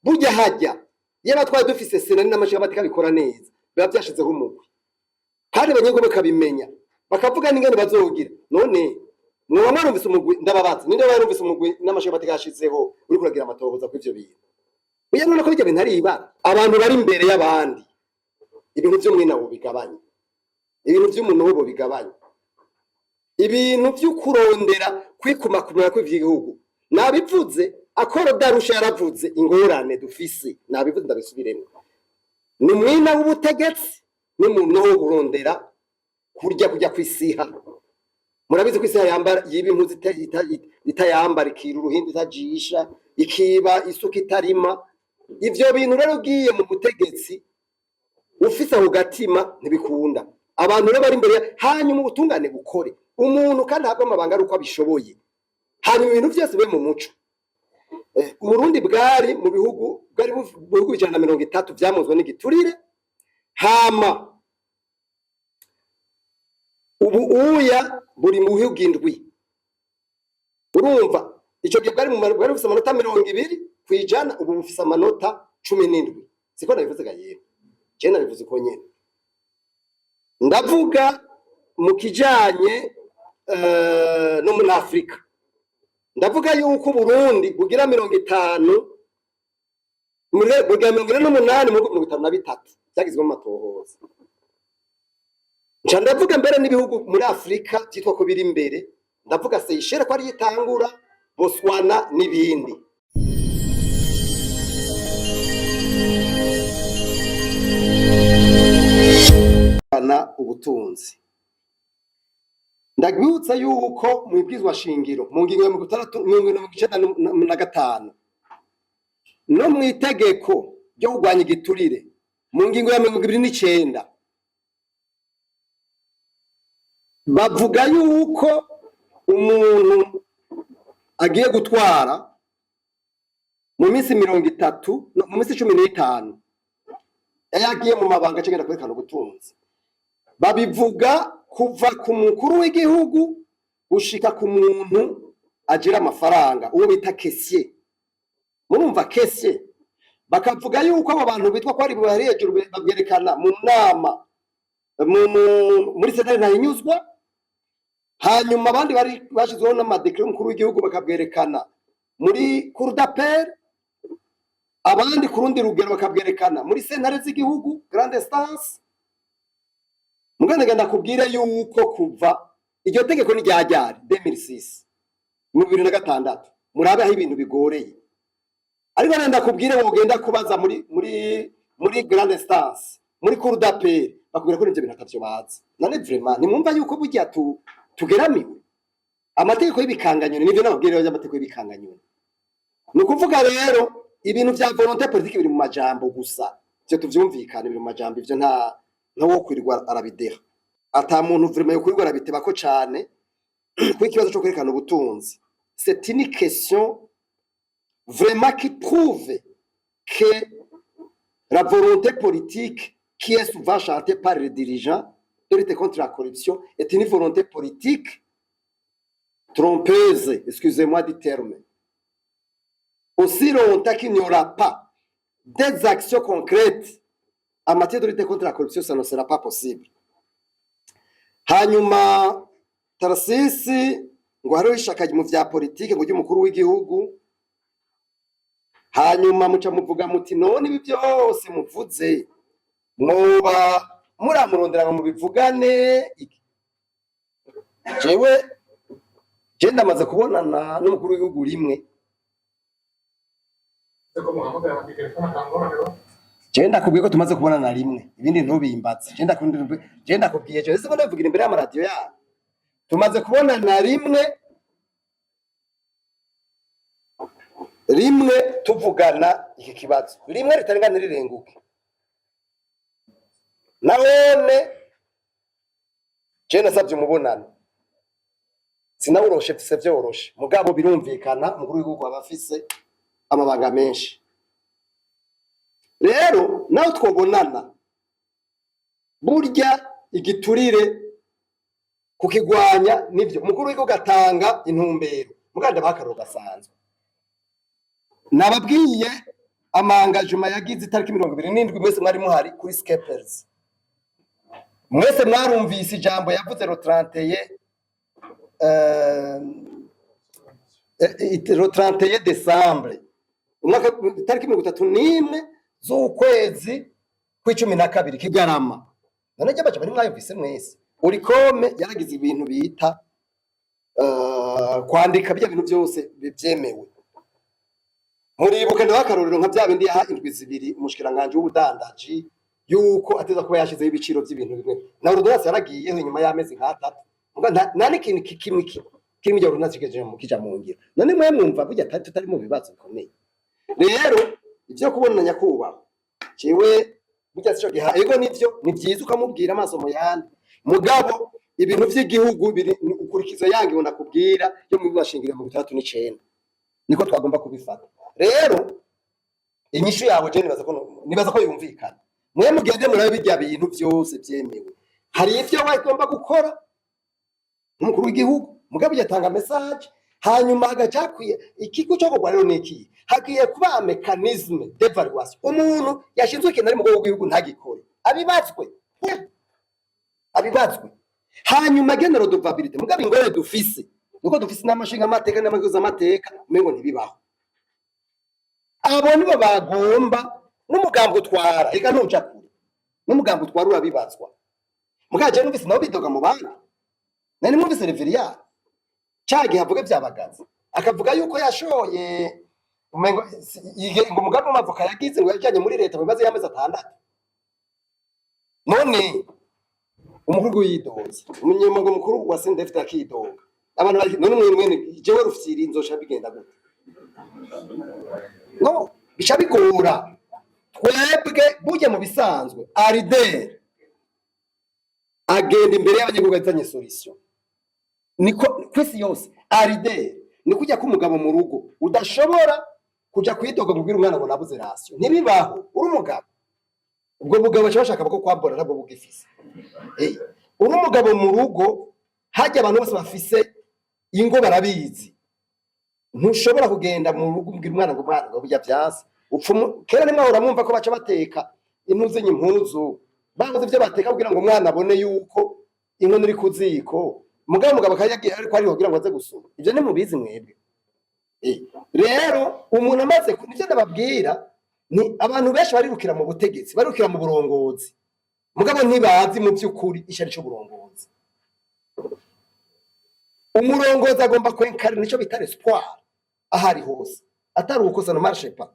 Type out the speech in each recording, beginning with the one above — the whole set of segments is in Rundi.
burya hajya yaba twari dufise senari n'amashinga amategeko bikora neza biba byashizeho umugwi kandi abanyagihugu bakabimenya bakavuga n'ingene bazogira none mwoba mwarumvise umugwi ndababaza ninde warumvise umugwi n'amashinga amategeko yashizeho uri kuragira amatohoza kw'ivyo bintu uya none ko bijya bintu ari ibara abantu bari imbere y'abandi ibintu vy'umwina wo bigabanya ibintu vy'umuntu wo bigabanya ibintu vy'ukurondera kwikumakumira kw'igihugu nabivuze akora darusha yaravuze ingorane dufise nabivuze ndabisubiremo ni mwina w'ubutegetsi n'umuntu wo kurondera kujya kwisiha murabizi kwisiha yambara yiba impuzu itayambara ikira uruhindi itajisha ikiba isuka itarima ivyo bintu rero ugiye mu butegetsi ufise aho gatima ntibikunda abantu rero bari imbere hanyuma ubutungane bukore umuntu kandi ahabwa amabanga ari uko abishoboye hanyuma ibintu byose bibe mu muco Burundi bwari mu bihugu 130 byamuzwe n'igiturire hama ubu uya buri mu bihugu indwi urumva ico gihe bwari bufise amanota 20 kwijana ubu bufise amanota 17 siko nabivuze gayero je nabivuze ko nyene ndavuga mu kijanye no muri Afrika ndavuga yuko Burundi bugira 50 bugira 48 mu 53 byagizwe mu matohoza nca ndavuga mbere n'ibihugu muri Afrika cyitwa ko biri imbere ndavuga Seychelles ko ari yitangura Botswana n'ibindi ana ubutunzi ndagwutsa yuko mu ibwizwa shingiro mu ngingo ya 695 no mu itegeko ryo kugwanya igiturire mu ngingo ya 29 bavuga yuko umuntu agiye gutwara mu minsi 30 mu minsi 15 yagiye mu mabanga cegera kwerekana ubutunzi babivuga kuva ku mukuru w'igihugu gushika ku muntu agira amafaranga uwo bita caissier murumva caissier bakavuga yuko abo bantu bitwa ko ari bari hejuru babyerekana mu nama muri sentare ntayinyuzwa hanyuma abandi bari bashizweho n'amadekret y'umukuru w'igihugu bakabwerekana muri cour d'appel abandi kurundi rugero bakabwerekana muri sentare z'igihugu grande instance muganda ganda kubwira yuko kuva iryo tegeko ni ryajyari 2006 mu 2006 murabe aho ibintu bigoreye ariko nenda kubwire ngo ugenda kubaza muri grande instance muri cour d'appel bakubwira ko n'ibyo bintu atavyo bazi none vraiment nimwumva yuko burya tugeramiwe amategeko y'ibikanganyoni nivyo nababwira y'amategeko y'ibikanganyoni ni ukuvuga rero ibintu vya volonté politique biri mu majambo gusa cyo tuvyumvikana biri mu majambo ivyo ntawo kwirirwa arabideha ata muntu vraiment yo kwirirwa arabiteba ko cyane kw'ikibazo cyo kwerekana ubutunzi c'est une question vraiment qui prouve que la volonté politique qui est souvent chantée par les dirigeants de lutter contre la corruption est une volonté politique trompeuse, excusez-moi du terme. Aussi longtemps qu'il n'y aura pas des actions concrètes en matière de lutter contre la corruption, ça ne sera pas possible. Hanyuma Tarasisi ngo hariho ishaka mu vya politike ngo ry'umukuru w'igihugu hanyuma muca muvuga muti none ibi byose muvuze mwoba muramurondera mu bivugane je ndamaze kubonana n'umukuru w'igihugu rimwe je ndakubwiye ko tumaze kubonana rimwe ibindi ntubimbatse je ndakubwiye je ese ndavugira imbere y'amaradiyo ya tumaze kubonana rimwe tuvugana iki kibazo rimwe ritarenga nirirenguke nabone je nasabye umubonano sinawuroshe tse byoroshe mugabo birumvikana umukuru w'igihugu abafise amabanga menshi rero naho twobonana burya igiturire kukigwanya nivyo umukuru w'igihugu gatanga intumbero muganda bakaro gasanzwe nababwiye amangajuma yagize itariki 27 mwese mwari muhari kuri Skepers. Mwese mwarumvise ijambo yavuze ro 31 Desembre umwaka itariki 31 z'ukwezi kwa 12 Kigarama. None cyabaca bari mwayumvise mwese. Urikome yaragize ibintu bita kwandika bya bintu byose byemewe. Muribuka ndabakarorero nka bya bindi yaha indwi zibiri umushikiranganje w'ubudandaji yuko ateza kuba yashizeho ibiciro by'ibintu bimwe. Na Ordonance yaragiyeho inyuma y'amezi nk'atatu. Nta n'ikintu kimwe kirimo iyo Ordonance kigejeje mu kija mu ngiro. None mwe mwumva burya tutari mu bibazo bikomeye. Rero ivyo kubona nyakubaho ciwe burya sico giha ego nivyo ni byiza ukamubwira amaso mu yandi mugabo ibintu by'igihugu biri ukurikizo yange ngo nakubwira yo mu bibashingira mu 39 niko twagomba kubifata. Rero inyishu yawe je nibaza ko yumvikana mwe mugende murabe bijya bintu byose byemewe. Hari ivyo wagomba gukora umukuru w'igihugu mugabo yatanga message hanyuma agacakwiye ikigo cyo kugwa rero niki hagiye kuba mechanisme d'evaluation. Umuntu yashinzwe ikintu ari mu rwego rw'igihugu ntagikore abibazwe hanyuma general dovabilité mugabo ingore dufise nuko dufise n'amashinga amateka n'amaguza amateka umengo ntibibaho. Abo nibo bagomba n'umugambo utwara eka ntuca kure n'umugambo utwara urabibazwa mugaje numvise nawo bidoga mu bandi nani mwumvise Reveria cyagi havuga byabagaza akavuga yuko yashoye umengo ngo umugambo w'amavoka yagize ngo yajyanye muri leta bibaze y'amezi 6. None umukuru yidoze umunyamabanga mukuru wa Sendefite akidoga abantu bari none mwene jewe rufyiri inzosha bigenda gute no bica bigora twebwe buje mu bisanzwe arider agenda imbere y'abanyagihugu azanye solution niko kwisi yose arider ni kujya kumugabo mu rugo udashobora kujya kwidoga kubwira umwana ngo nabuze rasyo ntibibaho uri umugabo ubwo bugabo cyashaka ko kwambora nabwo bugifise uri umugabo mu rugo hajya abantu bose bafise ingo barabizi ntushobora kugenda mu rugo ubwira umwana ngo burya byase upfumu kera nimwe ahora mwumva ko baca bateka impuzu nyimpuzu bavuze ibyo bateka kugira ngo umwana abone yuko inkono iri kuziko mugabo akayagiye ariko ari kugira ngo aze gusura ibyo ni mubizi mwebwe. Rero umuntu amaze nivyo ndababwira ni abantu benshi barirukira mu butegetsi barukira mu burongozi mugabo ntibazi mu by'ukuri ishari cyo burongozi. Umurongozi agomba kwenkara nico bita espoir ahari hose atari ukosa no marche pas.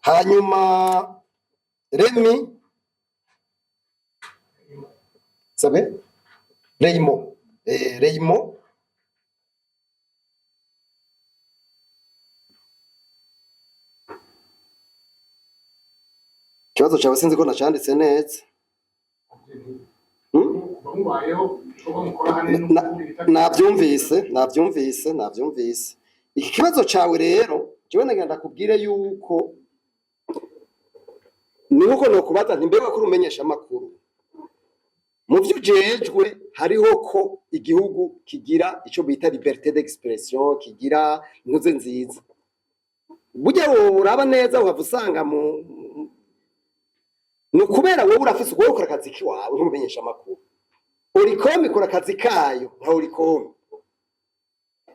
Hanyuma Remy sabe Reymo kibazo cyawe sinzi ko nacanditse neza. Nabyumvise iki kibazo cyawe rero jewe nagenda kubwire yuko nuko no kubaza ntimbega ko umenyesha amakuru mu byujejwe hariho ko igihugu kigira ico bita liberté d'expression kigira intuze nziza burya uraba neza uhavusanga mu no kubera wowe urafise uko ukora akazi kiwawe ntumenyesha amakuru urikomi kora akazi kayo nta urikomi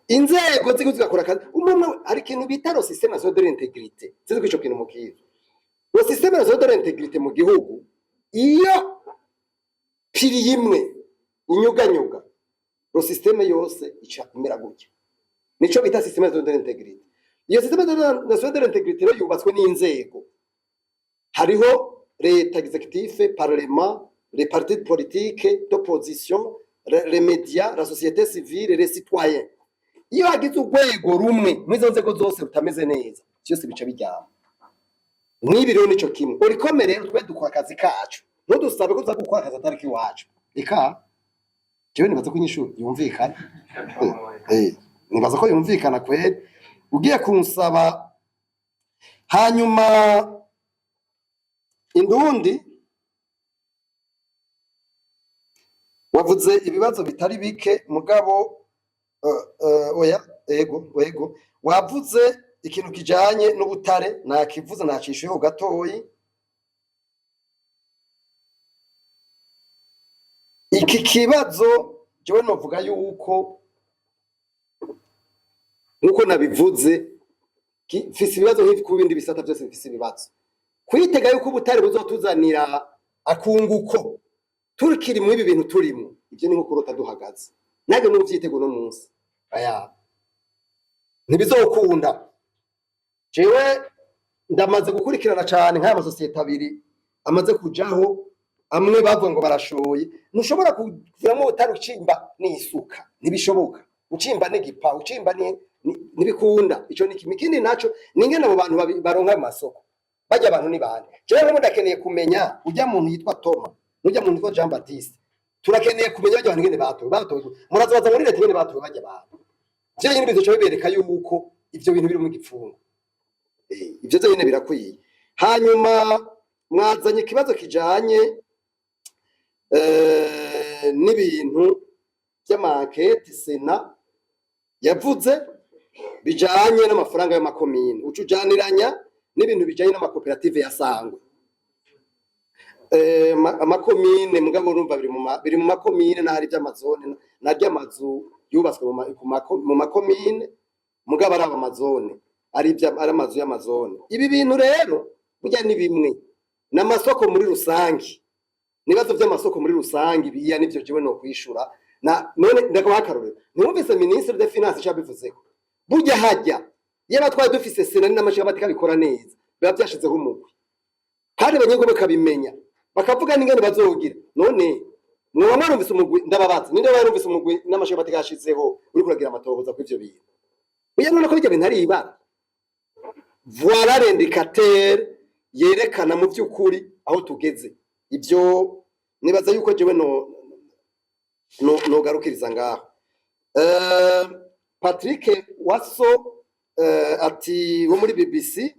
inzego ziko zigakora akazi umuntu ari kintu bita ro système national de l'intégrité zizi kwico kintu mukiri ro système national de l'intégrité mu gihugu iyo piri yimwe inyuganyuga ro système yose ica imera gutya nico bita système national de l'intégrité. Iyo système national de l'intégrité rero yubatswe n'inzego hariho l'État exécutif, parlement, les partis politiques d'opposition, les médias, la société civile, les citoyens. Iyo hagize urwego rumwe mwizo nzego zose rutameze neza cyose bica bijyamo nibi rero nico kimwe urikome rero twe dukora akazi kacu ntudusabe ko uzagukora akazi atari kiwacu eka jewe nibaza ko inyishu yumvikana nibaza ko yumvikana kweli ugiye kunsaba hanyuma indundi wavuze ibibazo bitari bike mugabo oya ego wavuze ikintu kijanye n'ubutare nakivuze nacishuyeho gatoyi. Iki kibazo jewe novuga yuko nkuko nabivuze mfise ibibazo nk'ivi ku bindi bisata byose mfise ibibazo. Kwitega yuko ubutare buzotuzanira akunguko turikiri mu ibi bintu turimo, ivyo ni nko kurota duhagaze. Nage n'uvyitego no munsi aya ntibizokunda. Jewe ndamaze gukurikirana cyane nk'aya masosiyete abiri amaze kujaho, amwe bavuga ngo barashoye. Ntushobora kuviramo ubutare ucimba n'isuka, ntibishoboka. Ucimba n'igipa, ucimba nibikunda. Ico ni kimwe. Ikindi naco ningene abo bantu baronka amasoko bajya abantu ni bande. Jewe rero ndakeneye kumenya ujya muntu yitwa Toma n'ujya muntu yitwa Jean Baptiste, turakeneye kumenya bajya abantu ngene batowe murazabaza muri leta ngene batowe bajya abantu. Jewe nyine bizoca bibereka yuko ivyo bintu biri mu gipfungo. Ivyo nyine birakwiye. Hanyuma mwazanye ikibazo kijanye n'ibintu by'amankete Sena yavuze bijanye n'amafaranga y'amakomine, ucujaniranya n'ibintu bijanye n'amakoperative yasangwe. Amakomine mugabo urumva biri mu makomine n'ahari by'amazone n'aryamazu yubatswe mu makomine mugabo ari amazone ari amazu y'amazone. Ibi bintu rero burya ni bimwe n'amasoko muri rusangi, nibazo by'amasoko muri rusangi biya nivyo jewe no kwishura none ndakabakarore. Ntumvise ministre de finance cyabivuzeho burya hajya yaba twari dufise Sena n'amashaka batika bikora neza biba byashizeho umugwi kandi abanyengo bakabimenya bakavuga n'ingene bazogira. None mwoba mwarumvise umugwi ndababaza ninde warumvise umugwi n'amashaka batika yashizeho uri kuragira amatohoza ku ivyo bintu burya none ko bijya bintu ari ibara. Voilà l'indicateur yerekana mu by'ukuri aho tugeze. Ibyo nibaza yuko jewe no garukiriza ngaho. Patrick Waso ati wo muri BBC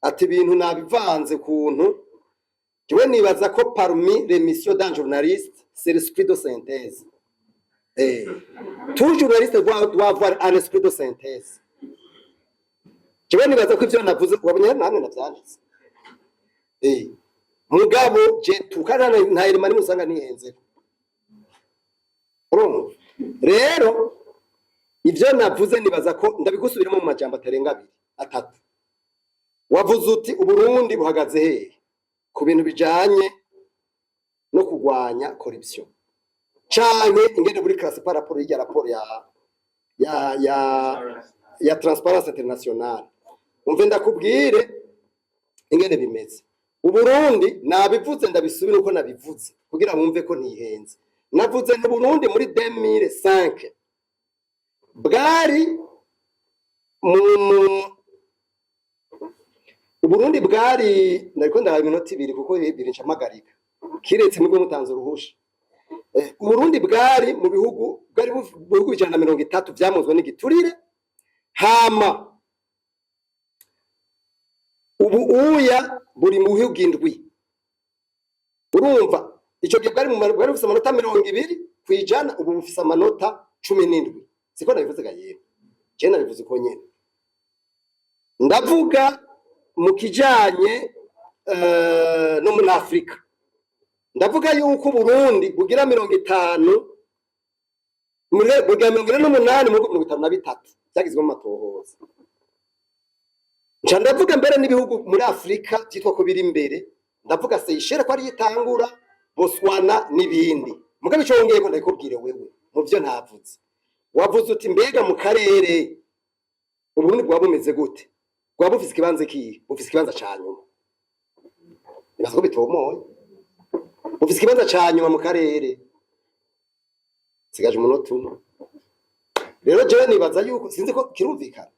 ati ibintu nabivanze kuntu. Jewe nibaza ko parmi les missions d'un journaliste c'est l'esprit de synthèse. Tout journaliste doit avoir un esprit de synthèse. Jewe nibaza ko ivyo navuze wabonye namwe navyanditse. Mugabo je tukana nta irima ni musanga nihenze. Rero ivyo navuze nibaza ko ndabigusubiramo mu majambo atarenga 2 3. Wavuze uti Uburundi buhagaze hehe ku bintu bijanye no kugwanya corruption canke ingene buri classe par rapport ya rapport ya Transparency International. Umve ndakubwire ingene bimeze. Uburundi nabivuze ndabisubira uko nabivuze kugira mwumve ko ntihenze. Navuze mu Burundi muri 2005 bwari Uburundi bwari nariko ndahaye iminota 2 kuko ibiri ncamagarika kiretse mu mutanzo ruhusha. Uburundi bwari mu bihugu bwari mu bihugu 130 byamuzwe n'igiturire. Hama ubu uya buri mu bihugu 7. Urumva ico gihe bwari bufise amanota 20 kwijana, ubu bufise amanota 17. Siko nabivuze gaye je nabivuze ko nyene ndavuga mu kijanye no muri Afrika. Ndavuga yuko Burundi bugira 50 bugira 48 mu 53 byagizwe mu matohoza. Ndavuga mbere n'ibihugu muri Afrika cyitwa ko biri imbere. Ndavuga Seychelles ko ari yitangura, Botswana n'ibindi. Mugabe cyo ngeye ko ndakubwire wewe mu byo ntavuze. Wavuze uti mbega mu karere Uburundi bwa bumeze gute? Bwa bufise kibanze ki? Bufise kibanza cyanyuma. Nibaza ko bitomoye. Bufise kibanza cyanyuma mu karere. Sigaje umunota 1. Rero je nibaza yuko sinzi ko kirumvikana.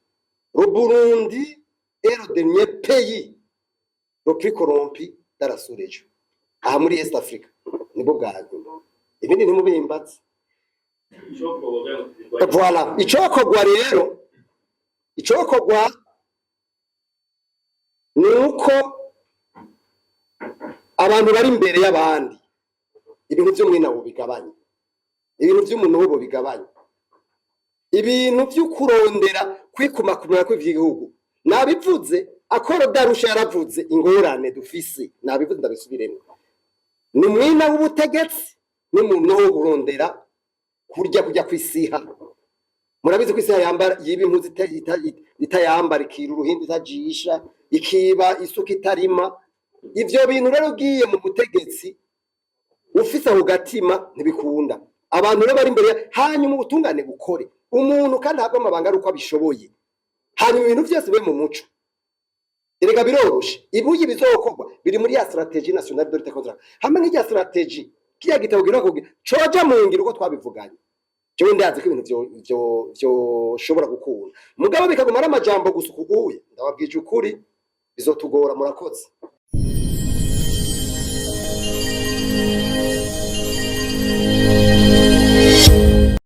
Burundi est le dernier pays le plus corrompu dans la sous-région. Aha muri East Africa nibo bwanyuma. Ibindi nimubimbatse. Voilà, icokogwa rero nuko abantu bari imbere y'abandi ibintu by'umwina bo bigabanye, ibintu by'umuntu bo bigabanye, ibintu by'ukurondera kwikumakumira kw'igihugu nabivuze akoro darusha yaravuze ingorane dufise nabivuze ndabisubiremo ni mwina w'ubutegetsi ni muntu wo kurondera kujya kwisiha murabizi ko isiha yambara yiba impuzu itayambara ikira uruhimbi itajisha ikiba isuka itarima ivyo bintu rero ugiye mu butegetsi ufise aho gatima ntibikunda abantu rero bari imbere hanyuma ubutungane bukore umuntu kandi habwa amabanga ari uko abishoboye hanyuma ibintu byose biri mu muco erega biroroshe ibuye bizokorwa biri muri ya strategie nationale de lutte contre hamwe nk'ya strategie kiya gitabo gira ko coja mu ngiro uko twabivuganye cyo ndazi ko ibintu byo shobora gukura mugabo bikaguma ari amajambo gusa ukuguye ndababwije ukuri bizotugora murakoze